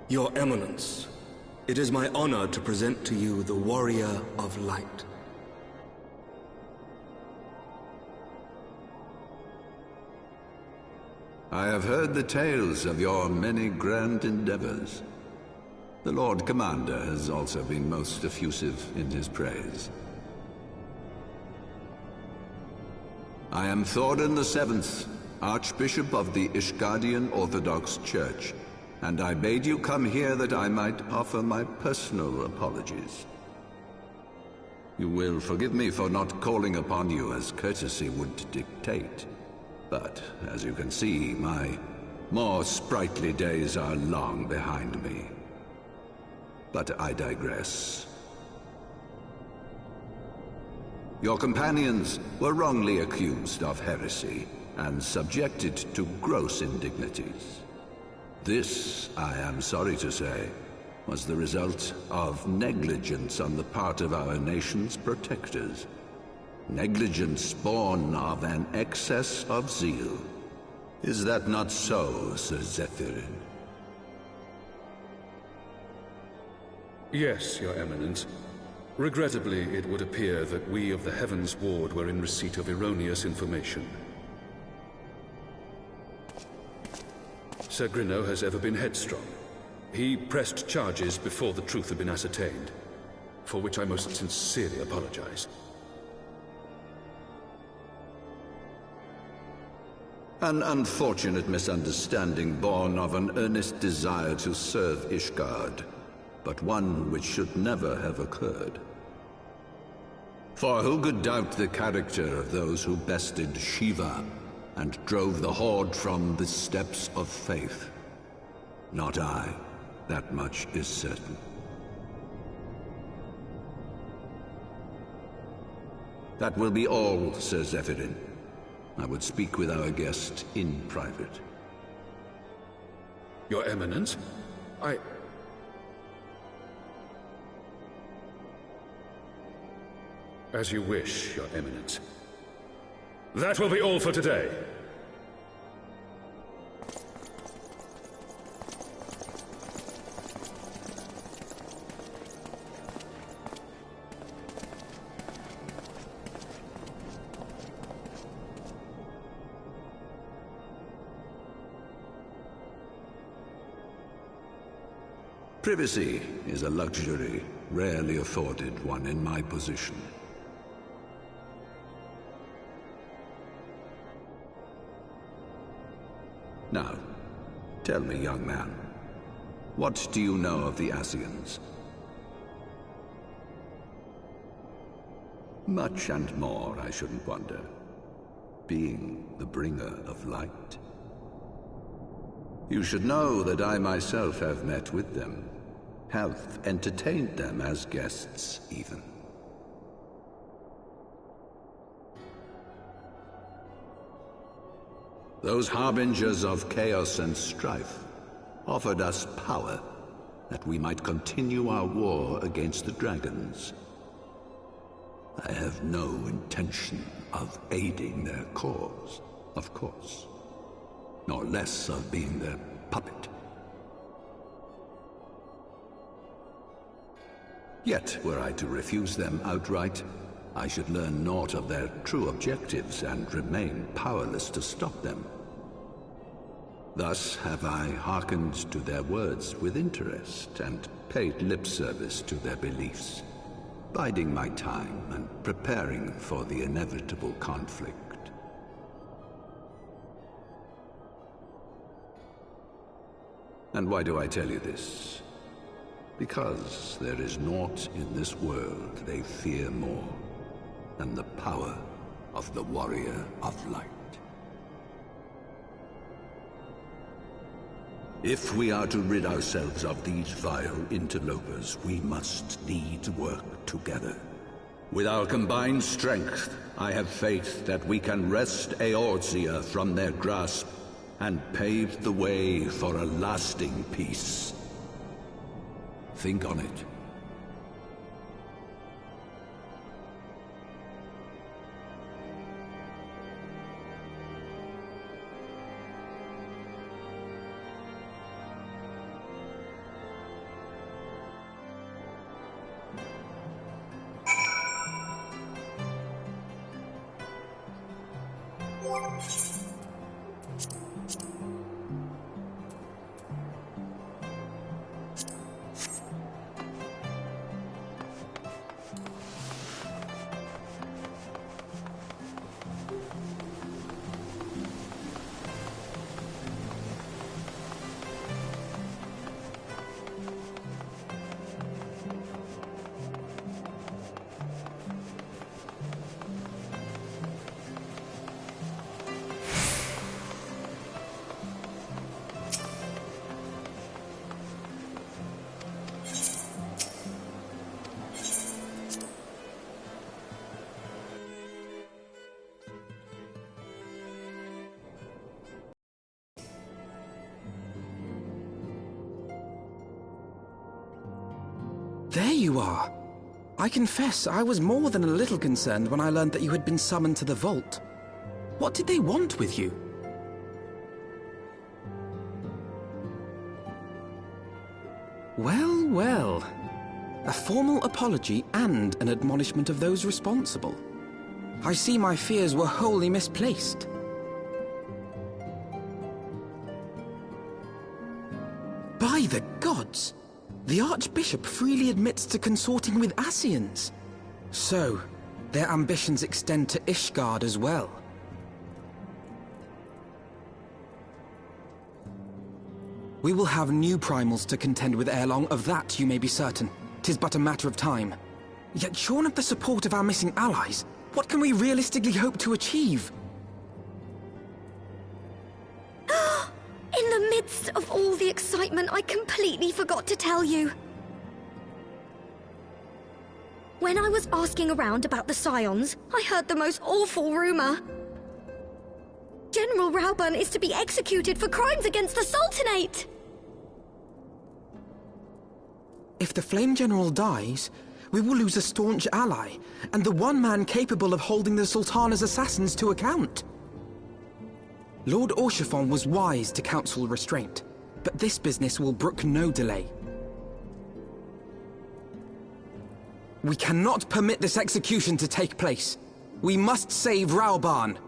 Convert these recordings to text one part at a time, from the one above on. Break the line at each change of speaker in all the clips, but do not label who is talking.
Your Eminence, it is my honor to present to you the Warrior of Light.
I have heard the tales of your many grand endeavors. The Lord Commander has also been most effusive in his praise. I am Thorin VII, Archbishop of the Ishgardian Orthodox Church, and I bade you come here that I might offer my personal apologies. You will forgive me for not calling upon you as courtesy would dictate, but as you can see, my more sprightly days are long behind me. But I digress. Your companions were wrongly accused of heresy and subjected to gross indignities. This, I am sorry to say, was the result of negligence on the part of our nation's protectors. Negligence born of an excess of zeal. Is that not so, Sir Zephyrin?
Yes, Your Eminence. Regrettably, it would appear that we of the Heavens Ward were in receipt of erroneous information. Sir Grinno has ever been headstrong. He pressed charges before the truth had been ascertained, for which I most sincerely apologize.
An unfortunate misunderstanding born of an earnest desire to serve Ishgard, but one which should never have occurred. For who could doubt the character of those who bested Shiva and drove the Horde from the steps of faith? Not I. That much is certain. That will be all, Sir Zephyrin. I would speak with our guest in private.
Your Eminence, As you wish, Your Eminence. That will be all for today.
Privacy is a luxury rarely afforded one in my position. Now, tell me, young man, what do you know of the Ascians? Much and more, I shouldn't wonder, being the bringer of light. You should know that I myself have met with them, have entertained them as guests, even. Those harbingers of chaos and strife offered us power that we might continue our war against the dragons. I have no intention of aiding their cause, of course, nor less of being their puppet. Yet, were I to refuse them outright, I should learn naught of their true objectives and remain powerless to stop them. Thus have I hearkened to their words with interest and paid lip service to their beliefs, biding my time and preparing for the inevitable conflict. And why do I tell you this? Because there is naught in this world they fear more than the power of the Warrior of Light. If we are to rid ourselves of these vile interlopers, we must needs work together. With our combined strength, I have faith that we can wrest Eorzea from their grasp and pave the way for a lasting peace. Think on it.
There you are. I confess, I was more than a little concerned when I learned that you had been summoned to the vault. What did they want with you? Well, well. A formal apology and an admonishment of those responsible. I see my fears were wholly misplaced. By the gods! The Archbishop freely admits to consorting with Ascians. So, their ambitions extend to Ishgard as well. We will have new primals to contend with ere long, of that you may be certain. 'Tis but a matter of time. Yet shorn of the support of our missing allies, what can we realistically hope to achieve?
In the midst of all the excitement, I completely forgot to tell you. When I was asking around about the Scions, I heard the most awful rumor. General Rauburn is to be executed for crimes against the Sultanate!
If the Flame General dies, we will lose a staunch ally, and the one man capable of holding the Sultana's assassins to account. Lord Orchiphon was wise to counsel restraint, but this business will brook no delay. We cannot permit this execution to take place. We must save Rauburn.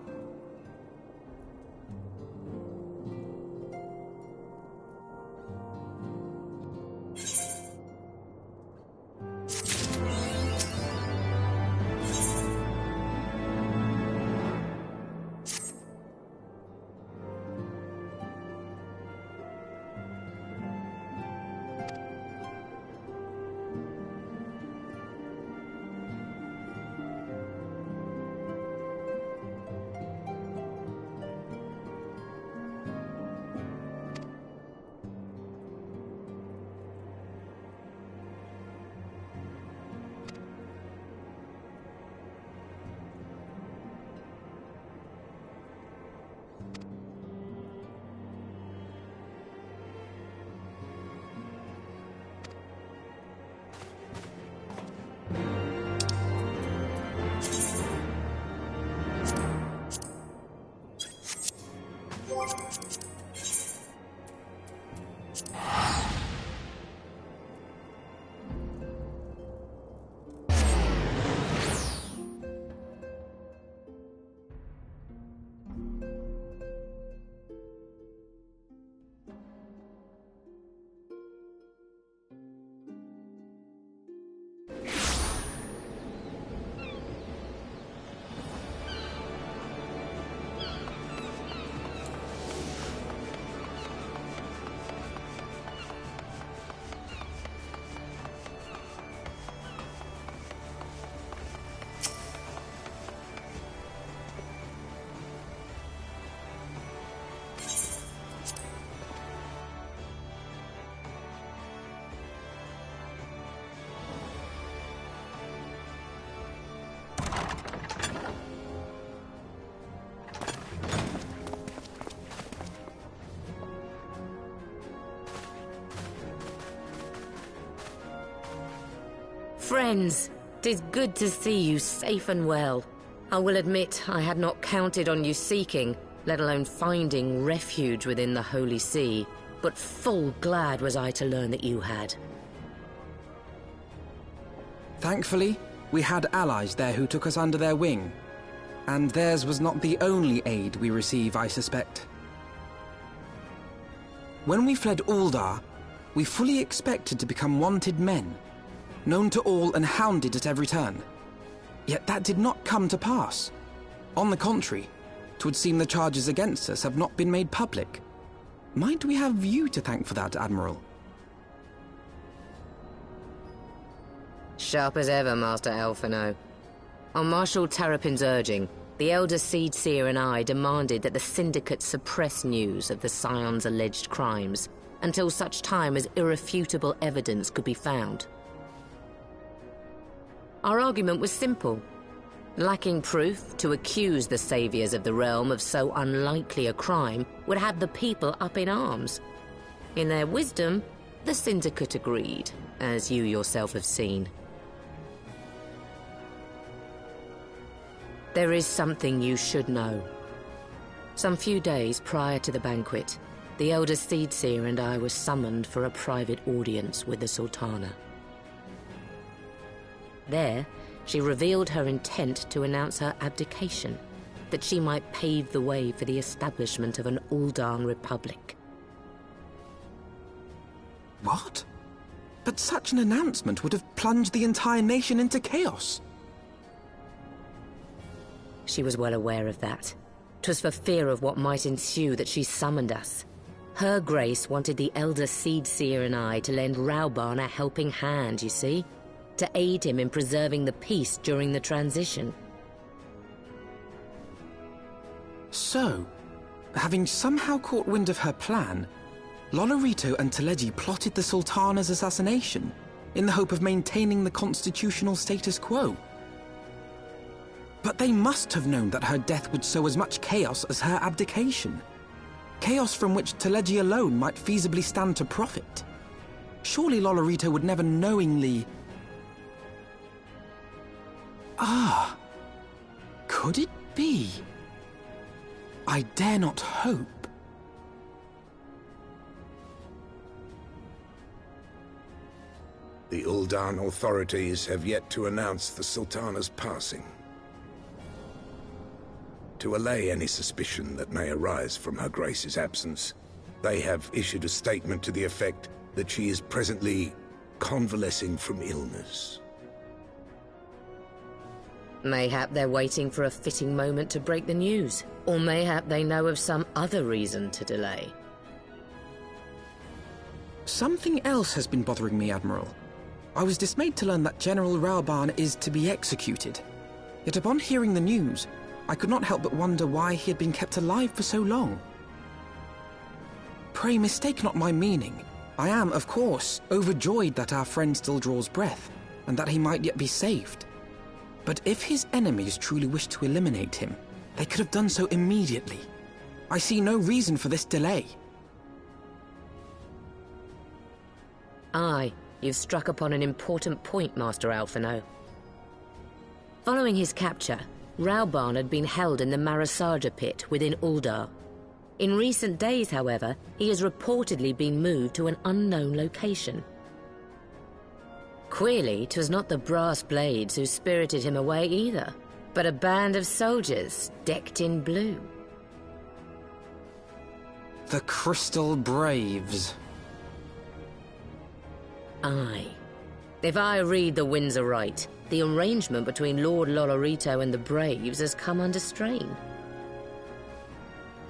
Friends, 'tis good to see you safe and well. I will admit I had not counted on you seeking, let alone finding refuge within the Holy See, but full glad was I to learn that you had.
Thankfully, we had allies there who took us under their wing. And theirs was not the only aid we receive, I suspect. When we fled Uldar, we fully expected to become wanted men, known to all and hounded at every turn. Yet that did not come to pass. On the contrary, 'twould seem the charges against us have not been made public. Might we have you to thank for that, Admiral?
Sharp as ever, Master Alphino. On Marshal Terrapin's urging, the Elder Seed Seer and I demanded that the Syndicate suppress news of the Scion's alleged crimes until such time as irrefutable evidence could be found. Our argument was simple. Lacking proof, to accuse the saviors of the realm of so unlikely a crime would have the people up in arms. In their wisdom, the Syndicate agreed, as you yourself have seen. There is something you should know. Some few days prior to the banquet, the Elder Seedseer and I were summoned for a private audience with the Sultana. There, she revealed her intent to announce her abdication, that she might pave the way for the establishment of an Uldan Republic.
What? But such an announcement would have plunged the entire nation into chaos.
She was well aware of that. 'Twas for fear of what might ensue that she summoned us. Her Grace wanted the Elder Seedseer and I to lend Rauban a helping hand, you see? To aid him in preserving the peace during the transition.
So, having somehow caught wind of her plan, Lolorito and Teleji plotted the Sultana's assassination in the hope of maintaining the constitutional status quo. But they must have known that her death would sow as much chaos as her abdication. Chaos from which Teleji alone might feasibly stand to profit. Surely Lolorito would never knowingly... Ah, could it be? I dare not hope.
The Uldan authorities have yet to announce the Sultana's passing. To allay any suspicion that may arise from Her Grace's absence, they have issued a statement to the effect that she is presently convalescing from illness.
Mayhap they're waiting for a fitting moment to break the news, or mayhap they know of some other reason to delay.
Something else has been bothering me, Admiral. I was dismayed to learn that General Rauban is to be executed. Yet upon hearing the news, I could not help but wonder why he had been kept alive for so long. Pray mistake not my meaning. I am, of course, overjoyed that our friend still draws breath, and that he might yet be saved. But if his enemies truly wished to eliminate him, they could have done so immediately. I see no reason for this delay.
Aye, you've struck upon an important point, Master Alphino. Following his capture, Rauban had been held in the Marasaja pit within Uldar. In recent days, however, he has reportedly been moved to an unknown location. Queerly, 'twas not the brass blades who spirited him away either, but a band of soldiers decked in blue.
The Crystal Braves.
Aye. If I read the winds aright, the arrangement between Lord Lolorito and the Braves has come under strain.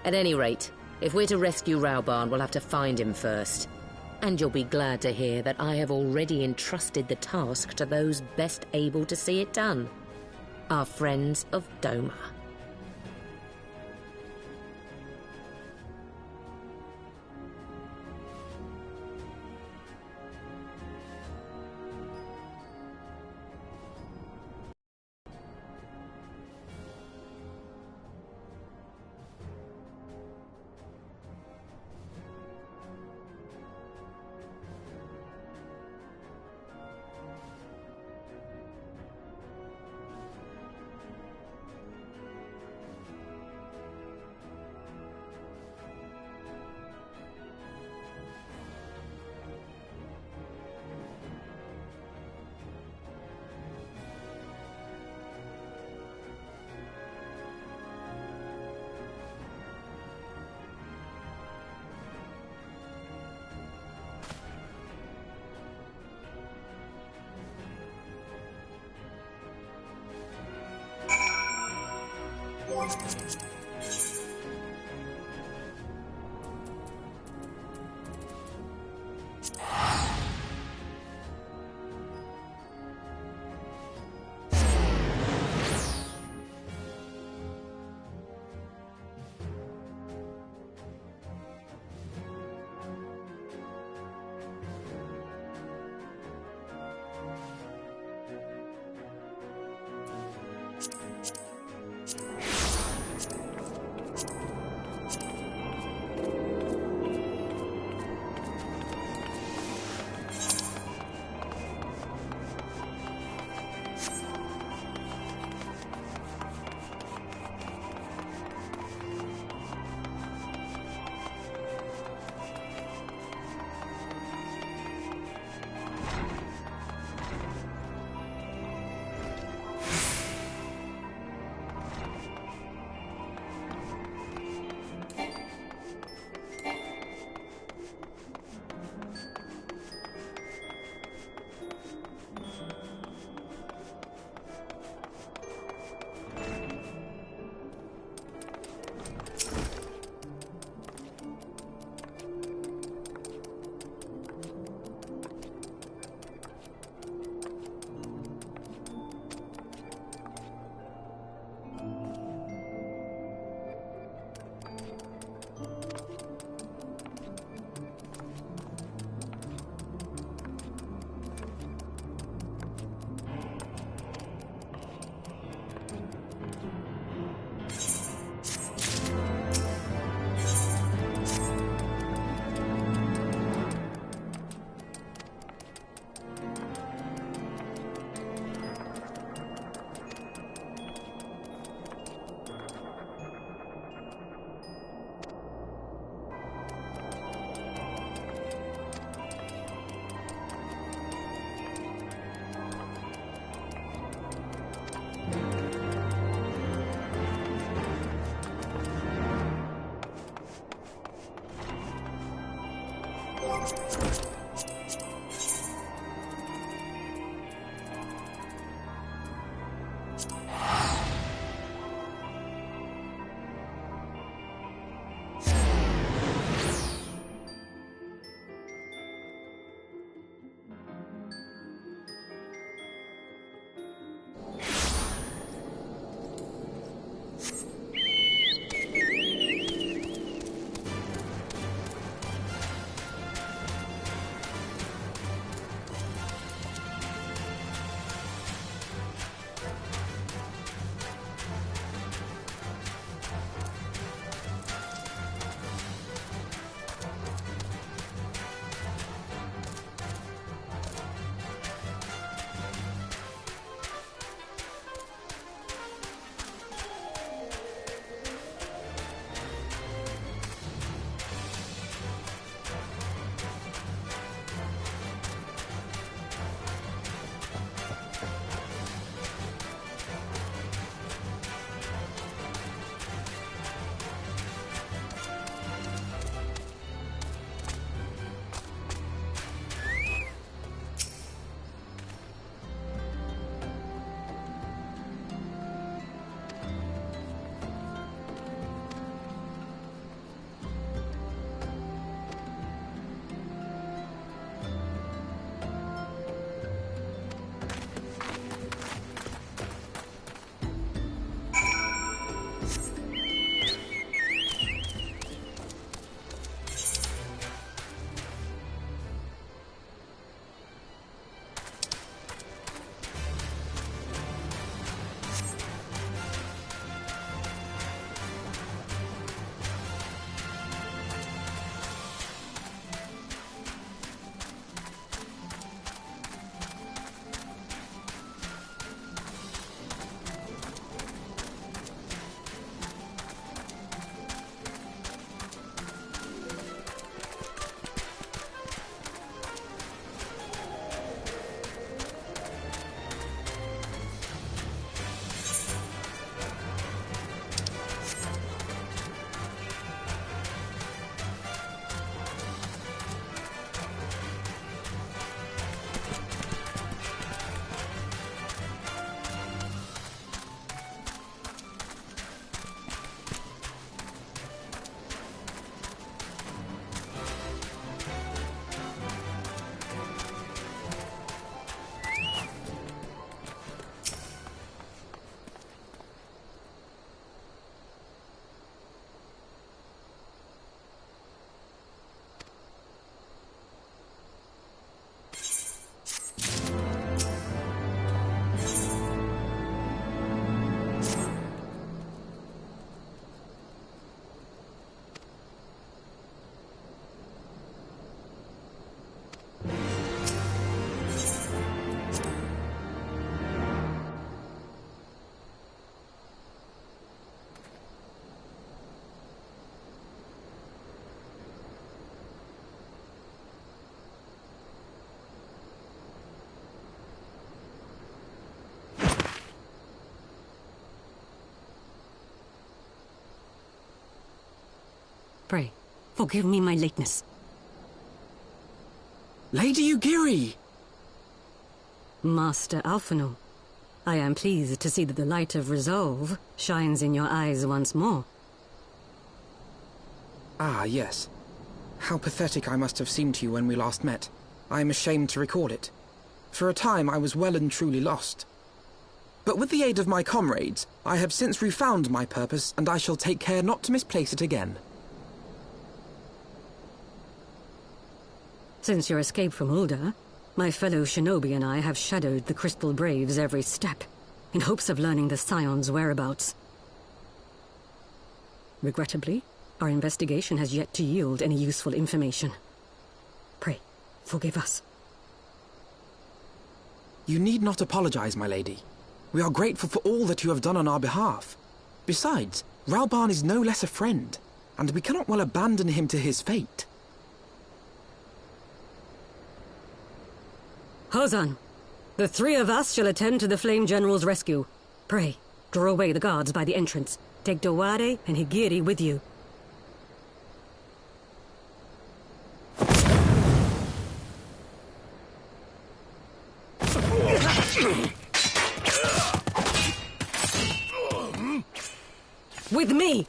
At any rate, if we're to rescue Rauban, we'll have to find him first. And you'll be glad to hear that I have already entrusted the task to those best able to see it done. Our friends of Doma.
Pray, forgive me my lateness.
Lady Ugiri!
Master Alphonal, I am pleased to see that the light of resolve shines in your eyes once more.
Ah, yes. How pathetic I must have seemed to you when we last met. I am ashamed to recall it. For a time I was well and truly lost. But with the aid of my comrades, I have since refound my purpose, and I shall take care not to misplace it again.
Since your escape from Ulda, my fellow shinobi and I have shadowed the Crystal Braves every step, in hopes of learning the Scion's whereabouts. Regrettably, our investigation has yet to yield any useful information. Pray, forgive us.
You need not apologize, my lady. We are grateful for all that you have done on our behalf. Besides, Ralban is no less a friend, and we cannot well abandon him to his fate.
Hozan, the three of us shall attend to the Flame General's rescue. Pray, draw away the guards by the entrance. Take Dowade and Higiri with you. With me!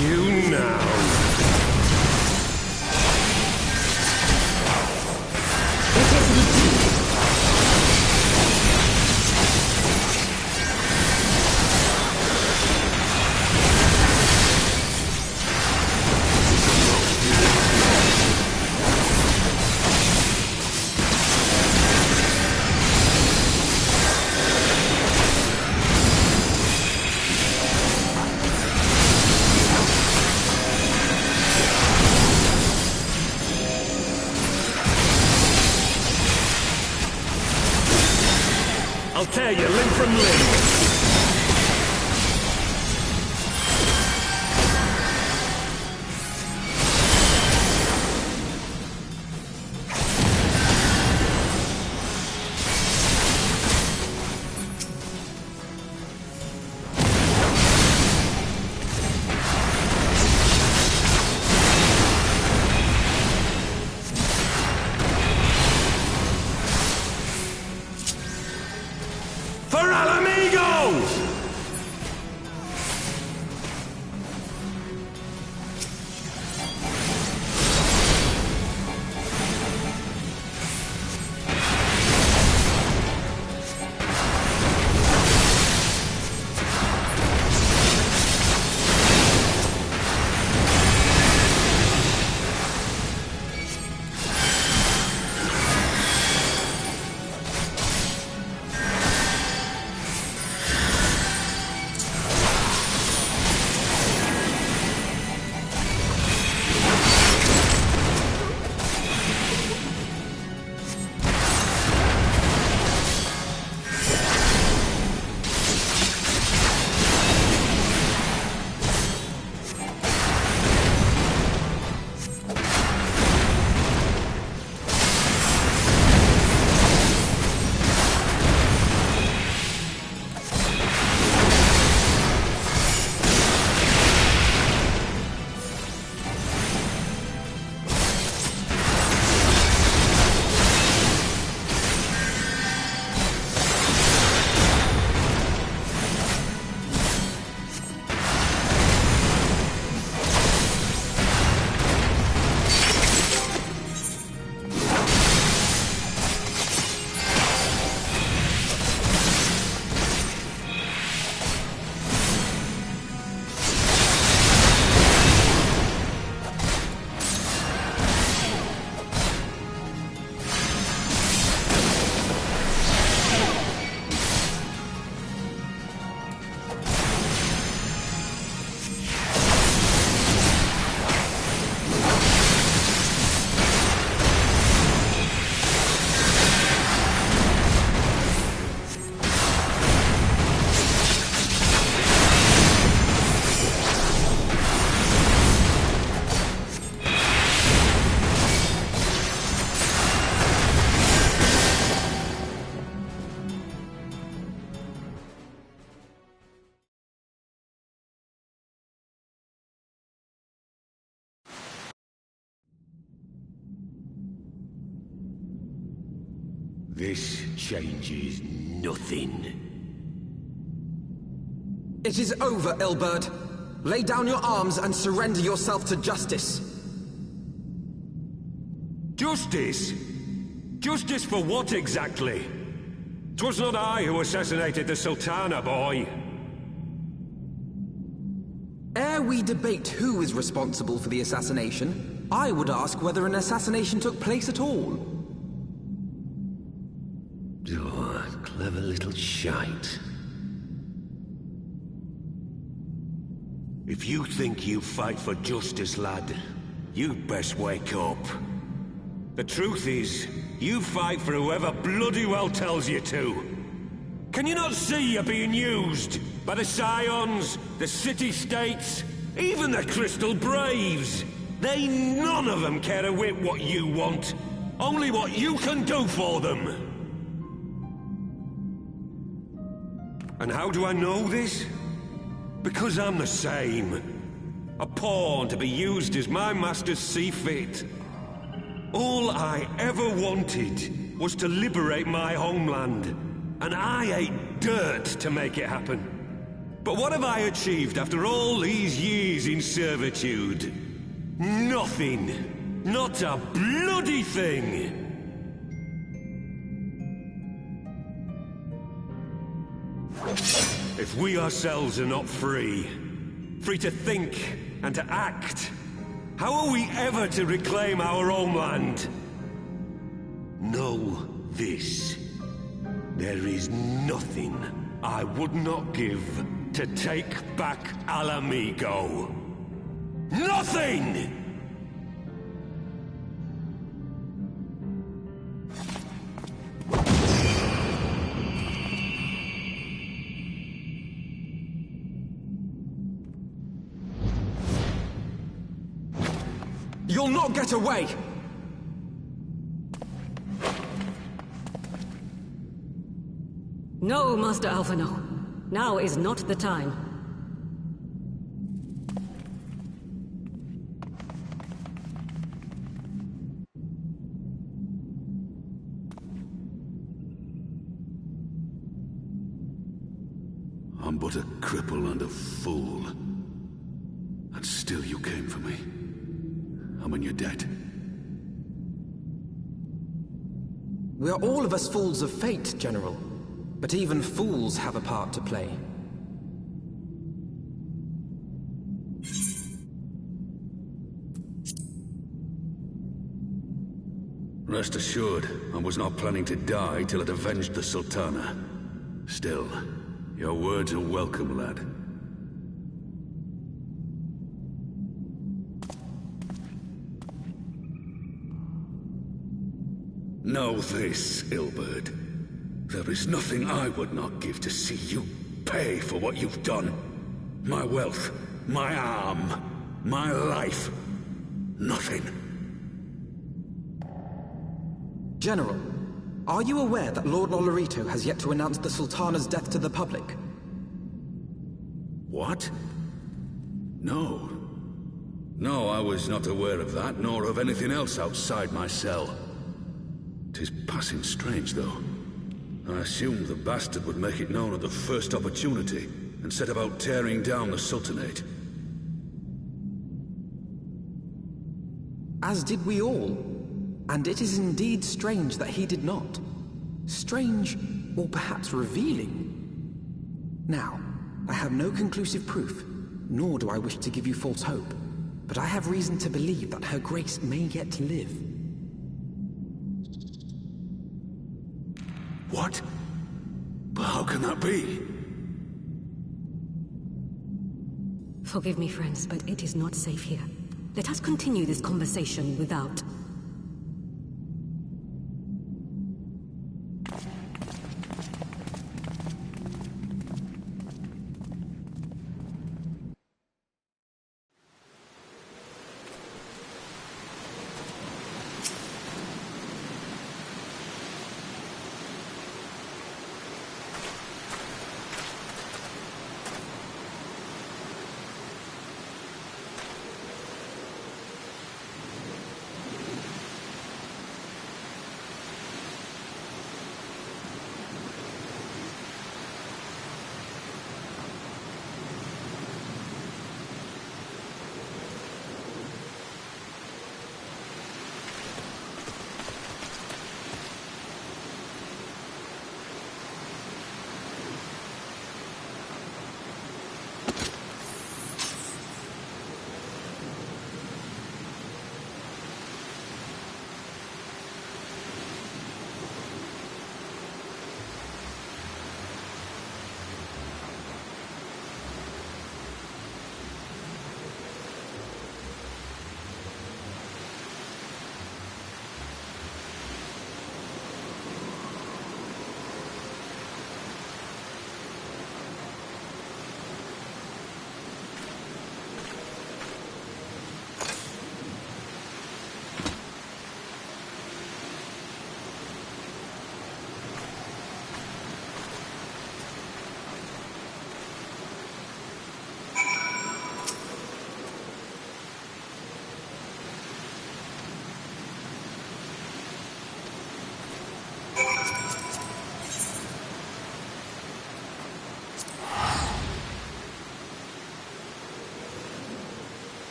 you now. I'll tear you limb from limb.
This changes nothing.
It is over, Ilberd. Lay down your arms and surrender yourself to justice.
Justice? Justice for what exactly? 'Twas not I who assassinated the Sultana, boy.
Ere we debate who is responsible for the assassination, I would ask whether an assassination took place at all.
Oh, clever little shite.
If you think you fight for justice, lad, you'd best wake up. The truth is, you fight for whoever bloody well tells you to. Can you not see you're being used? By the Scions, the City-States, even the Crystal Braves. They none of them care a whit what you want. Only what you can do for them. And how do I know this? Because I'm the same. A pawn to be used as my masters see fit. All I ever wanted was to liberate my homeland. And I ate dirt to make it happen. But what have I achieved after all these years in servitude? Nothing. Not a bloody thing! If we ourselves are not free to think and to act, how are we ever to reclaim our homeland? Know this. There is nothing I would not give to take back Alamigo. Nothing!
You'll not get away!
No, Master Alpha, no. Now is not the time.
I'm but a cripple and a fool. And still you came for me. I'm in your debt.
We are all of us fools of fate, General. But even fools have a part to play.
Rest assured, I was not planning to die till it avenged the Sultana. Still, your words are welcome, lad. Know this, Ilberd. There is nothing I would not give to see you pay for what you've done. My wealth, my arm, my life. Nothing.
General, are you aware that Lord Olorito has yet to announce the Sultana's death to the public?
What? No. No, I was not aware of that, nor of anything else outside my cell. 'Tis passing strange, though. I assumed the bastard would make it known at the first opportunity, and set about tearing down the Sultanate.
As did we all. And it is indeed strange that he did not. Strange, or perhaps revealing. Now, I have no conclusive proof, nor do I wish to give you false hope, but I have reason to believe that Her Grace may yet live.
What? But how can that be?
Forgive me, friends, but it is not safe here. Let us continue this conversation without.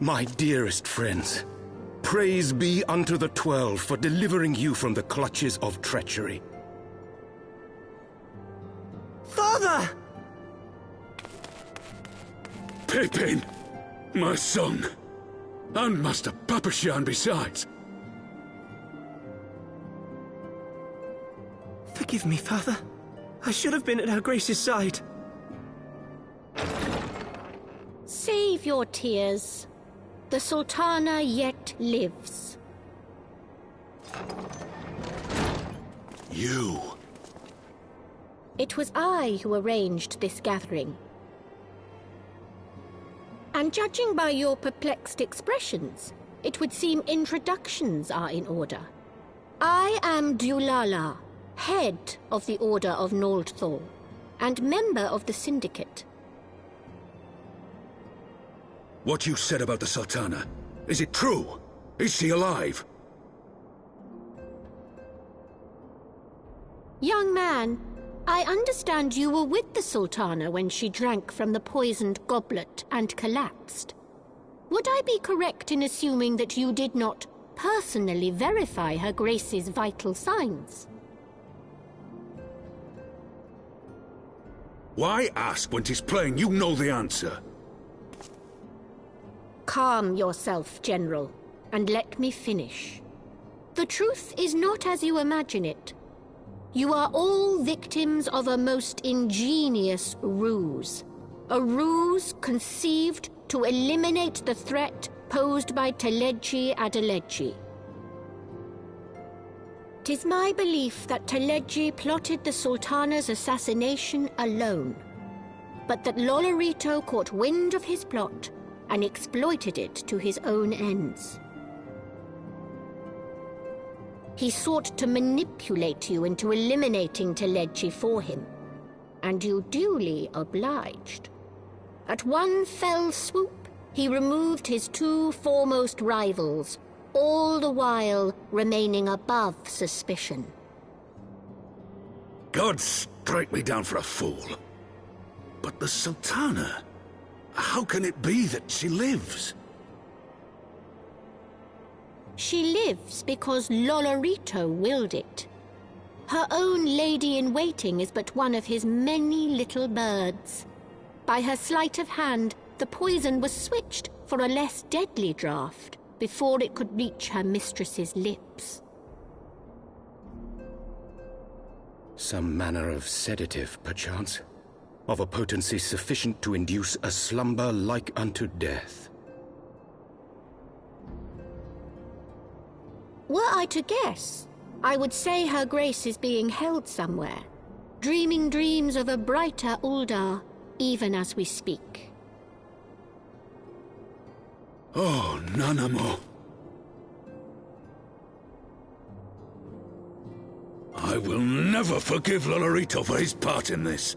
My dearest friends, praise be unto the 12 for delivering you from the clutches of treachery.
Father!
Pippin! My son! And Master Papashan besides!
Forgive me, Father. I should have been at Her Grace's side.
Save your tears. The Sultana yet lives.
You!
It was I who arranged this gathering. And judging by your perplexed expressions, it would seem introductions are in order. I am Dulala, head of the Order of Noldthor, and member of the Syndicate.
What you said about the Sultana, is it true? Is she alive?
Young man, I understand you were with the Sultana when she drank from the poisoned goblet and collapsed. Would I be correct in assuming that you did not personally verify Her Grace's vital signs?
Why ask when 'tis plain you know the answer?
Calm yourself, General, and let me finish. The truth is not as you imagine it. You are all victims of a most ingenious ruse. A ruse conceived to eliminate the threat posed by Teleji Adeleji. 'Tis my belief that Teleji plotted the Sultana's assassination alone, but that Lolorito caught wind of his plot and exploited it to his own ends. He sought to manipulate you into eliminating Teleji for him, and you duly obliged. At one fell swoop, he removed his two foremost rivals, all the while remaining above suspicion.
God strike me down for a fool. But the Sultana, how can it be that she lives?
She lives because Lolorito willed it. Her own lady-in-waiting is but one of his many little birds. By her sleight of hand, the poison was switched for a less deadly draught before it could reach her mistress's lips.
Some manner of sedative, perchance, of a potency sufficient to induce a slumber like unto death.
Were I to guess, I would say Her Grace is being held somewhere, dreaming dreams of a brighter Uldar, even as we speak.
Oh, Nanamo. I will never forgive Lolorito for his part in this.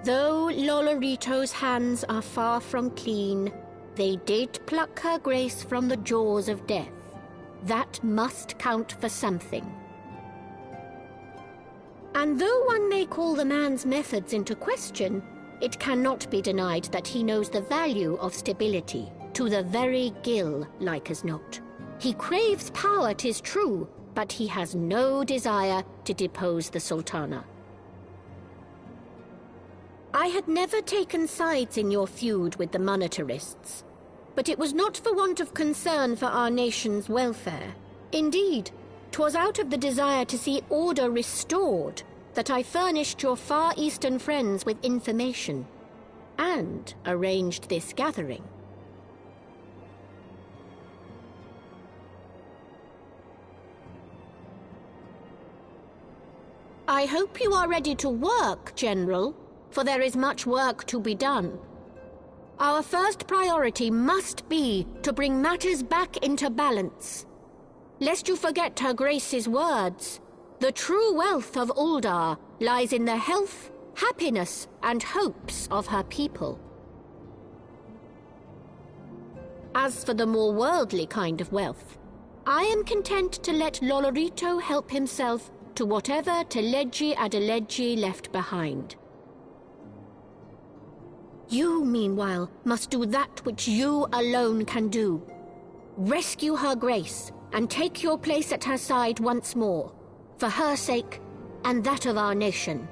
Though Lolorito's hands are far from clean, they did pluck Her Grace from the jaws of death. That must count for something. And though one may call the man's methods into question, it cannot be denied that he knows the value of stability, to the very gill, like as not. He craves power, 'tis true, but he has no desire to depose the Sultana. I had never taken sides in your feud with the monetarists, but it was not for want of concern for our nation's welfare. Indeed, 'twas out of the desire to see order restored that I furnished your Far Eastern friends with information, and arranged this gathering. I hope you are ready to work, General, for there is much work to be done. Our first priority must be to bring matters back into balance. Lest you forget Her Grace's words, the true wealth of Uldar lies in the health, happiness, and hopes of her people. As for the more worldly kind of wealth, I am content to let Lolorito help himself to whatever Teleji Adeleji left behind. You, meanwhile, must do that which you alone can do. Rescue Her Grace, and take your place at her side once more, for her sake and that of our nation.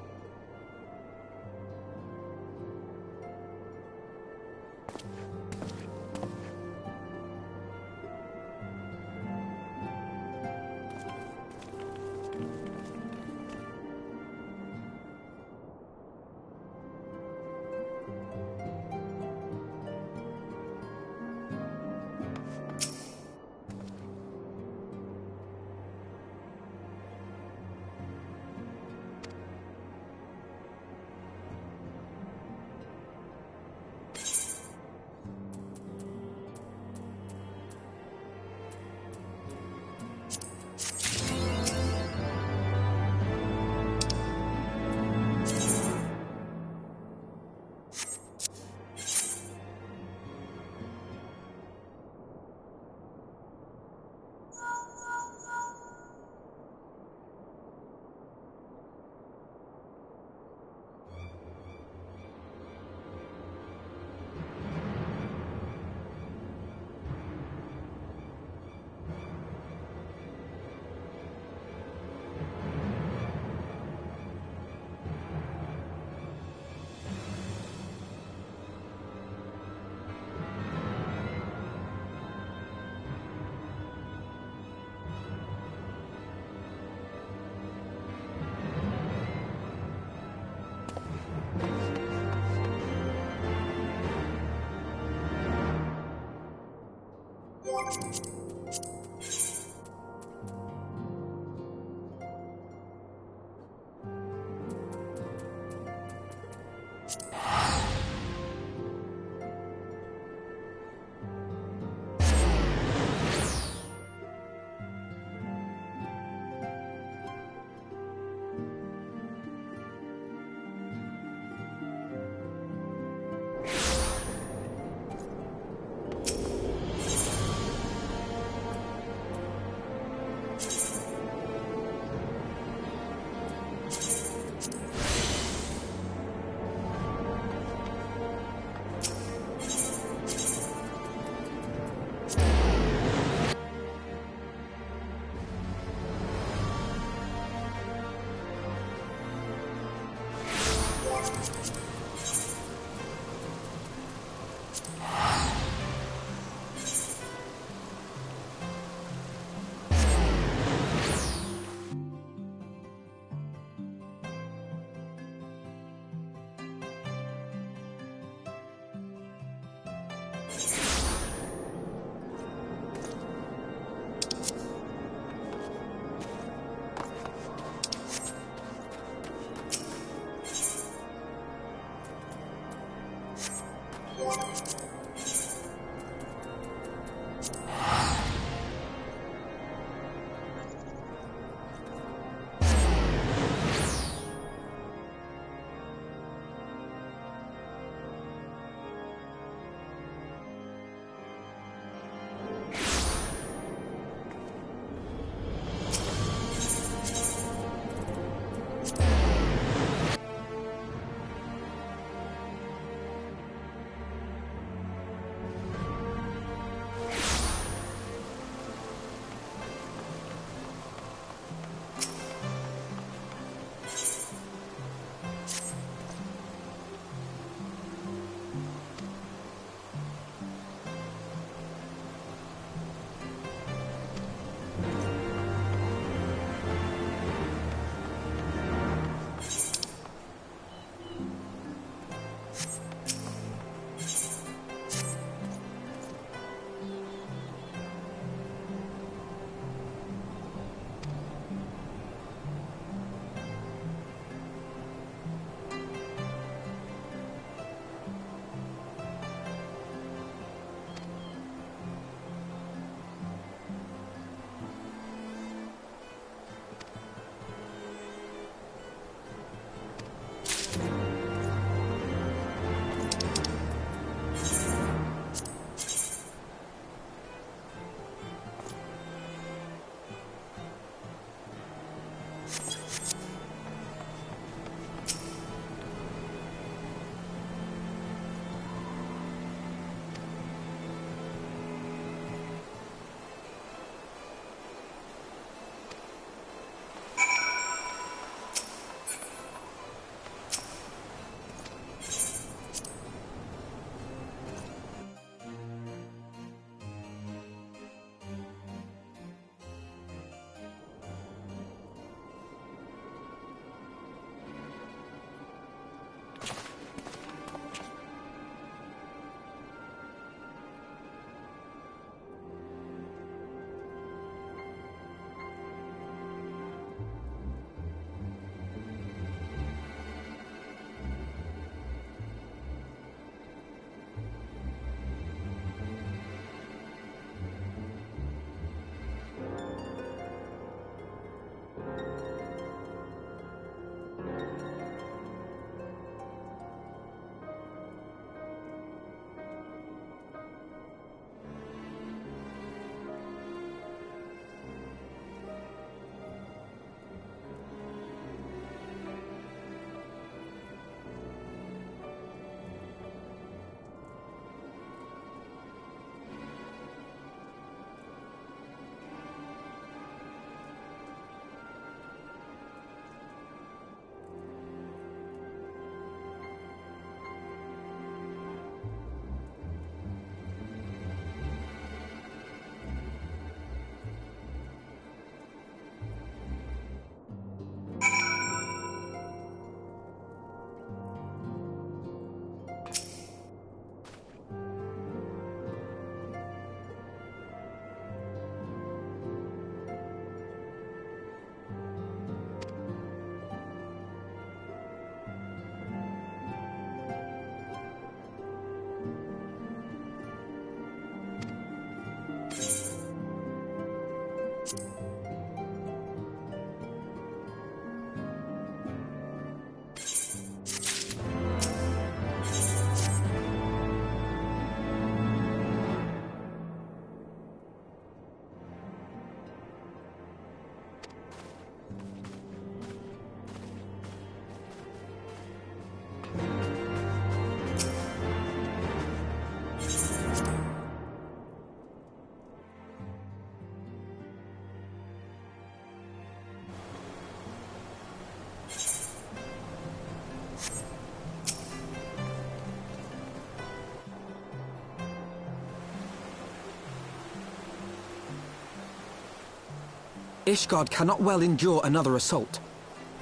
Ishgard cannot well endure another assault.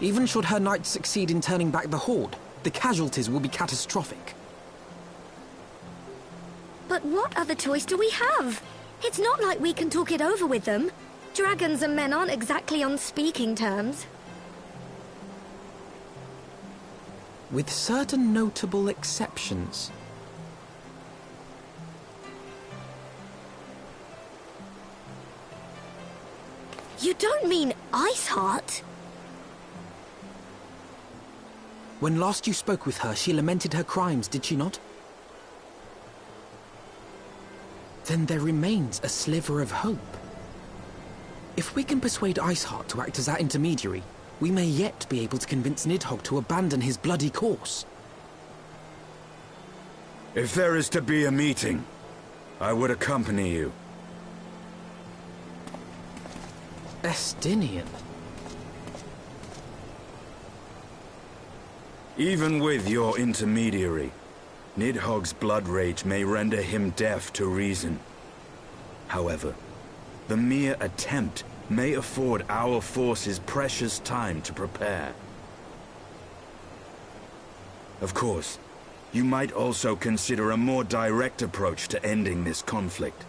Even should her knights succeed in turning back the Horde, the casualties will be catastrophic.
But what other choice do we have? It's not like we can talk it over with them. Dragons and men aren't exactly on speaking terms.
With certain notable exceptions.
You don't mean Iceheart?
When last you spoke with her, she lamented her crimes, did she not? Then there remains a sliver of hope. If we can persuade Iceheart to act as our intermediary, we may yet be able to convince Nidhogg to abandon his bloody course.
If there is to be a meeting, I would accompany you.
Estinian.
Even with your intermediary, Nidhogg's blood rage may render him deaf to reason. However, the mere attempt may afford our forces precious time to prepare. Of course, you might also consider a more direct approach to ending this conflict.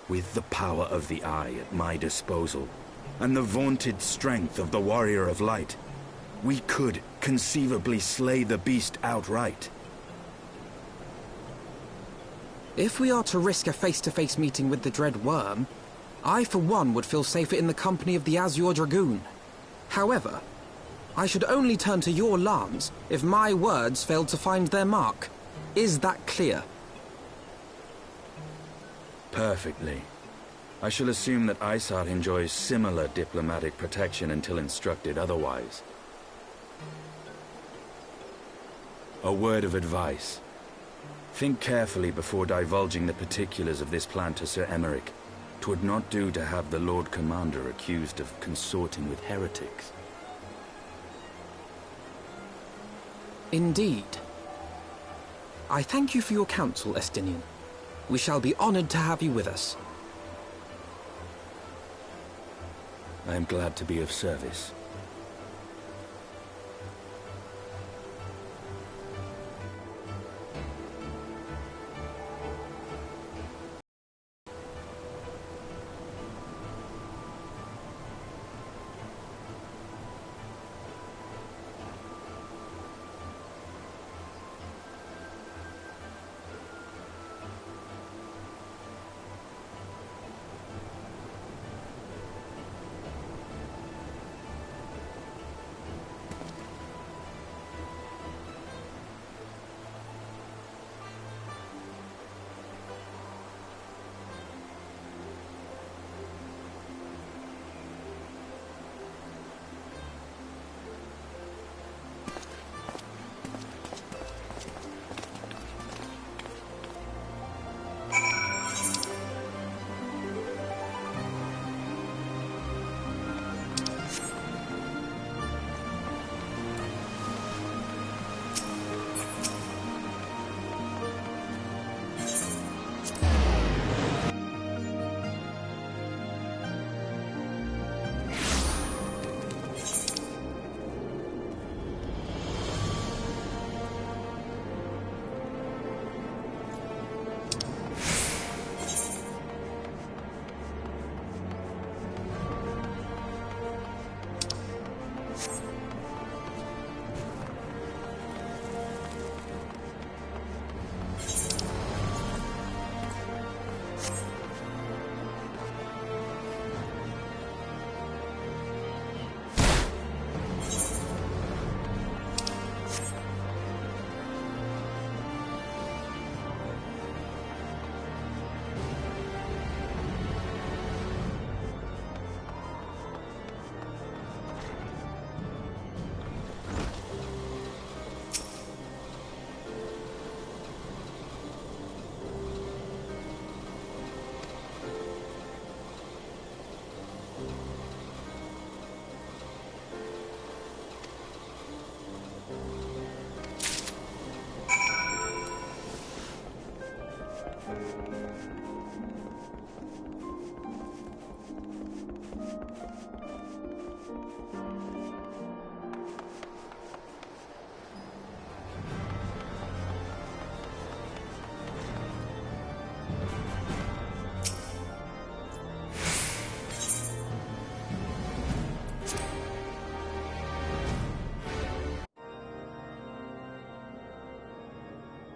With the power of the Eye at my disposal, and the vaunted strength of the Warrior of Light, we could conceivably slay the beast outright.
If we are to risk a face-to-face meeting with the Dread Worm, I for one would feel safer in the company of the Azure Dragoon. However, I should only turn to your lance if my words failed to find their mark. Is that clear?
Perfectly. I shall assume that Iceheart enjoys similar diplomatic protection until instructed otherwise. A word of advice. Think carefully before divulging the particulars of this plan to Sir Emeric. 'Twould not do to have the Lord Commander accused of consorting with heretics.
Indeed. I thank you for your counsel, Estinian. We shall be honored to have you with us.
I am glad to be of service.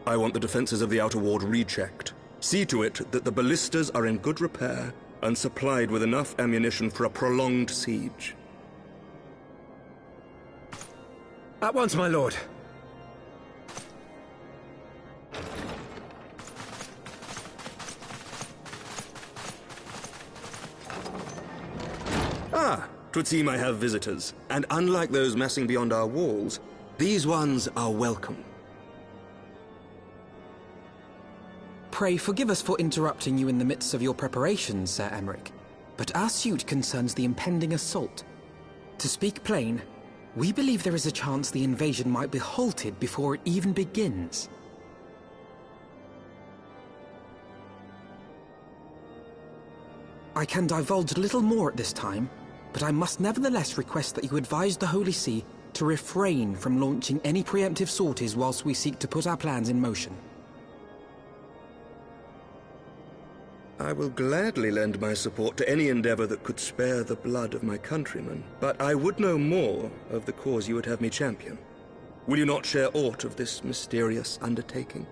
I want the defenses of the outer ward rechecked. See to it that the ballistas are in good repair and supplied with enough ammunition for a prolonged siege.
At once, my lord.
Ah, 'twould seem I have visitors, and unlike those massing beyond our walls, these ones are welcome.
Pray forgive us for interrupting you in the midst of your preparations, Sir Emmerich, but our suit concerns the impending assault. To speak plain, we believe there is a chance the invasion might be halted before it even begins. I can divulge little more at this time, but I must nevertheless request that you advise the Holy See to refrain from launching any preemptive sorties whilst we seek to put our plans in motion.
I will gladly lend my support to any endeavor that could spare the blood of my countrymen, but I would know more of the cause you would have me champion. Will you not share aught of this mysterious undertaking?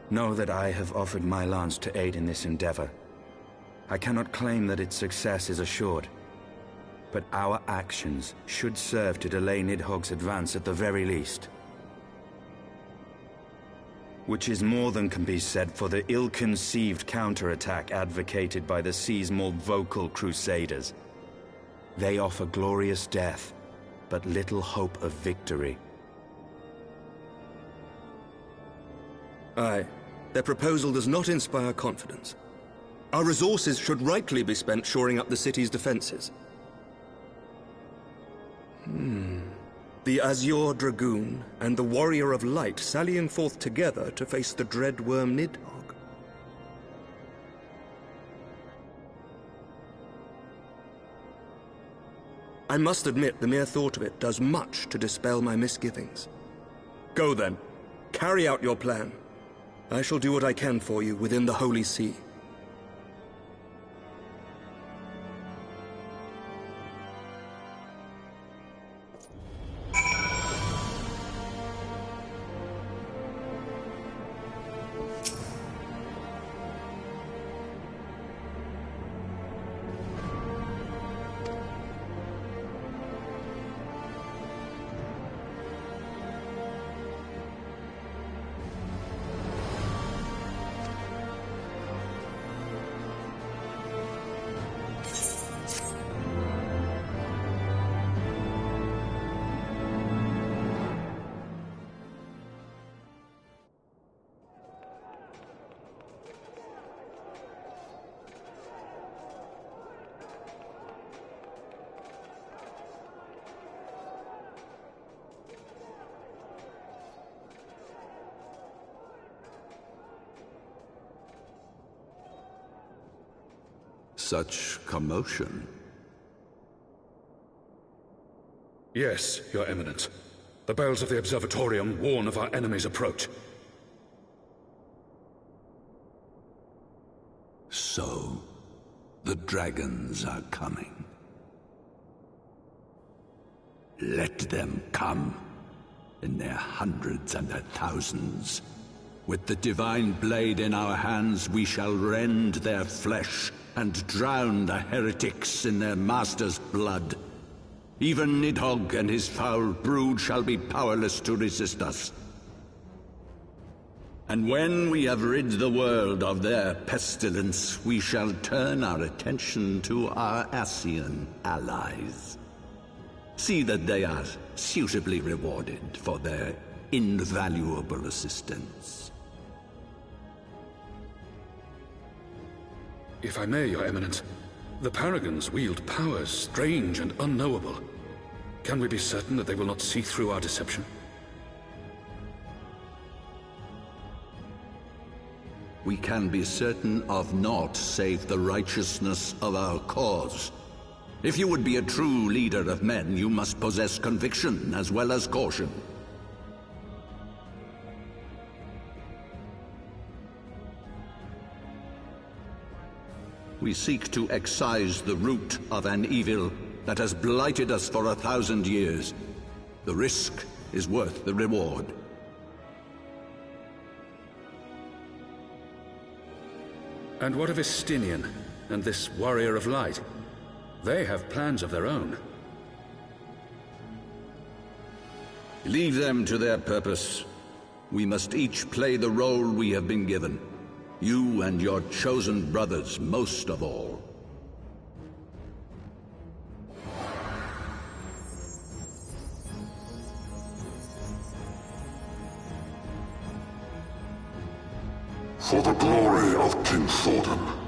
Know that I have offered my lance to aid in this endeavor. I cannot claim that its success is assured, but our actions should serve to delay Nidhogg's advance at the very least. Which is more than can be said for the ill-conceived counterattack advocated by the sea's more vocal crusaders. They offer glorious death, but little hope of victory.
Aye, their proposal does not inspire confidence. Our resources should rightly be spent shoring up the city's defenses. The Azure Dragoon and the Warrior of Light sallying forth together to face the dread worm Nidhogg. I must admit the mere thought of it does much to dispel my misgivings. Go then, carry out your plan. I shall do what I can for you within the Holy See.
Such commotion.
Yes, Your Eminence. The bells of the Observatorium warn of our enemy's approach.
So, the dragons are coming. Let them come, in their hundreds and their thousands. With the divine blade in our hands, we shall rend their flesh and drown the heretics in their master's blood. Even Nidhogg and his foul brood shall be powerless to resist us. And when we have rid the world of their pestilence, we shall turn our attention to our Ascian allies. See that they are suitably rewarded for their invaluable assistance.
If I may, Your Eminence, the Paragons wield powers strange and unknowable. Can we be certain that they will not see through our deception?
We can be certain of naught save the righteousness of our cause. If you would be a true leader of men, you must possess conviction as well as caution. We seek to excise the root of an evil that has blighted us for 1,000 years. The risk is worth the reward.
And what of Estinian and this Warrior of Light? They have plans of their own.
Leave them to their purpose. We must each play the role we have been given. You and your chosen brothers most of all.
For the glory of King Thordan.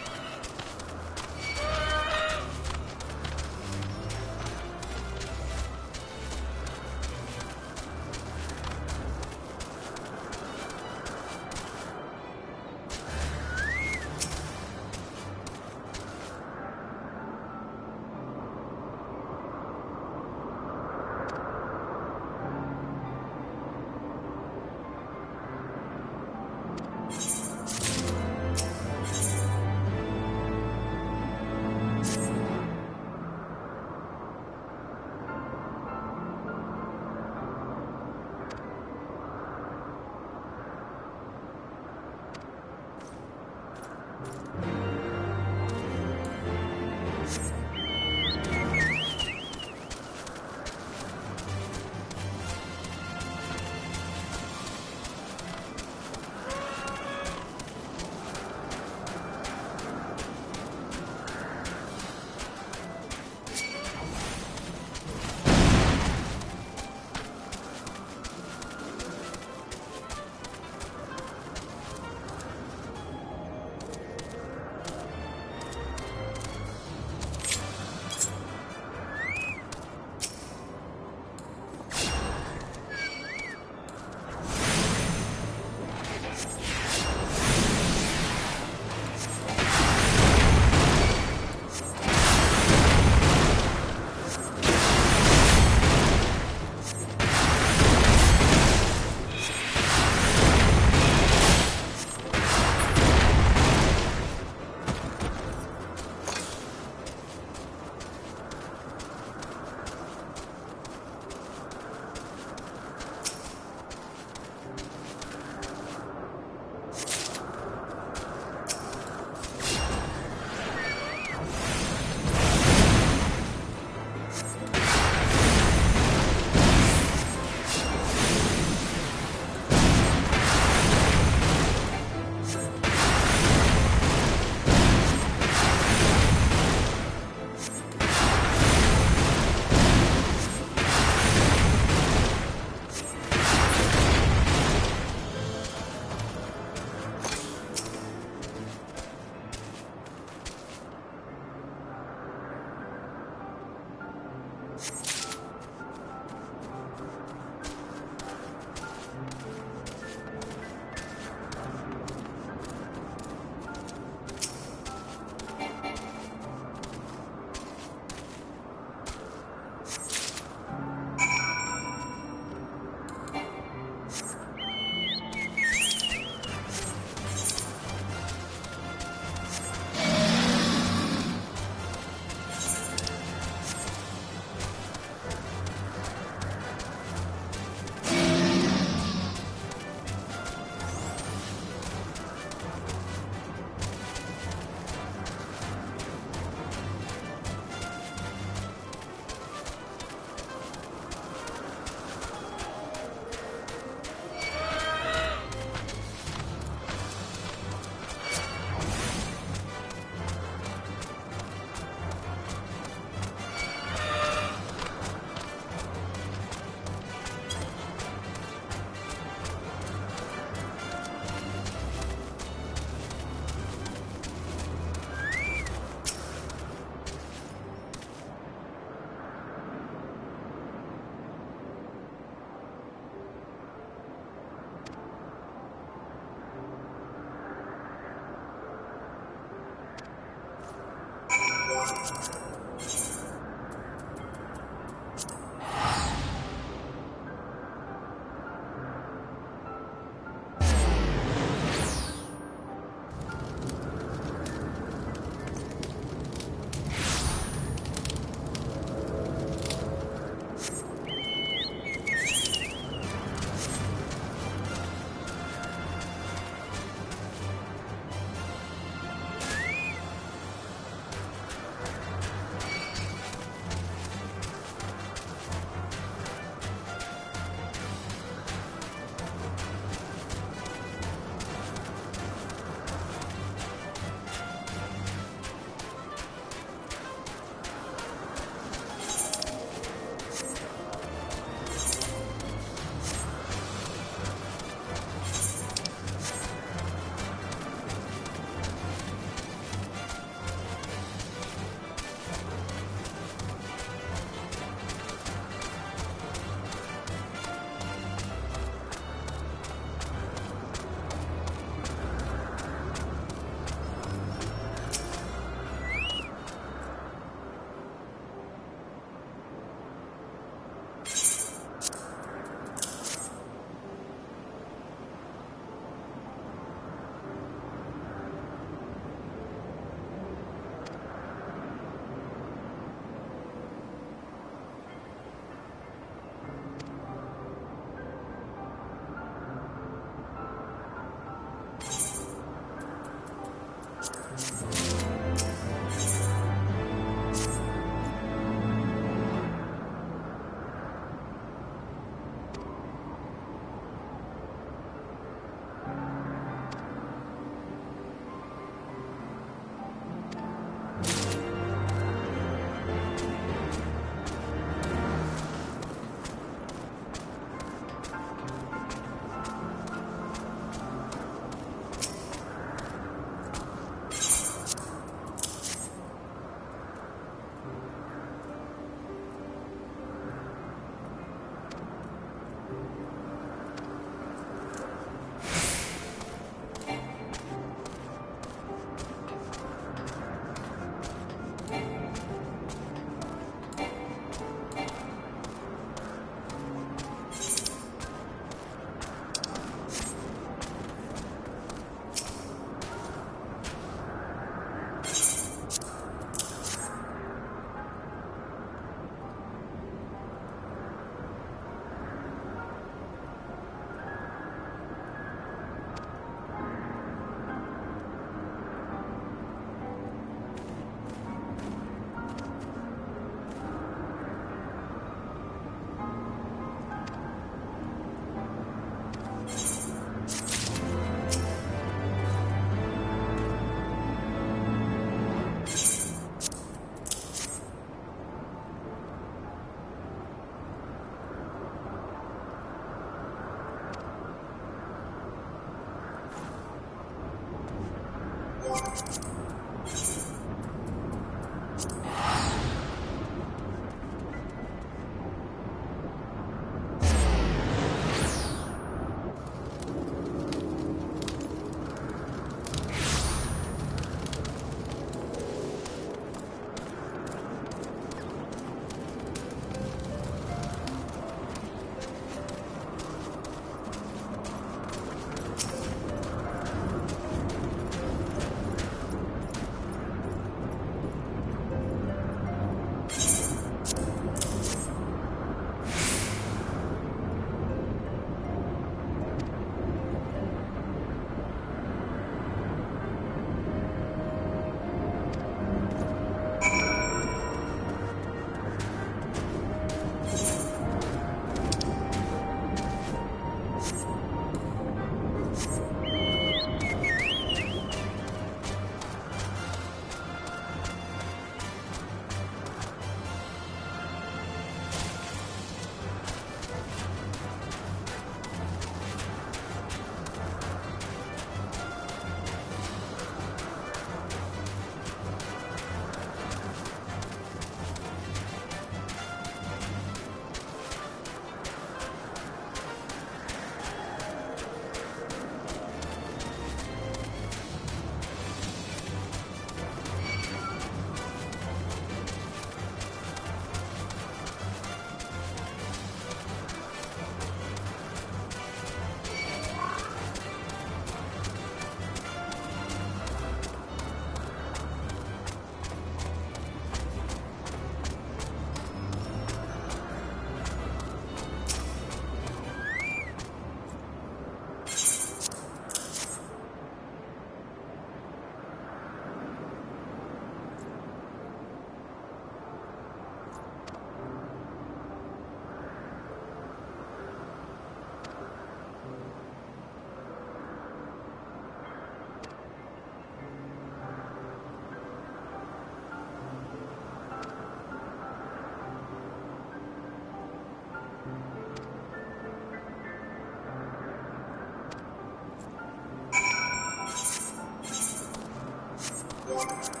you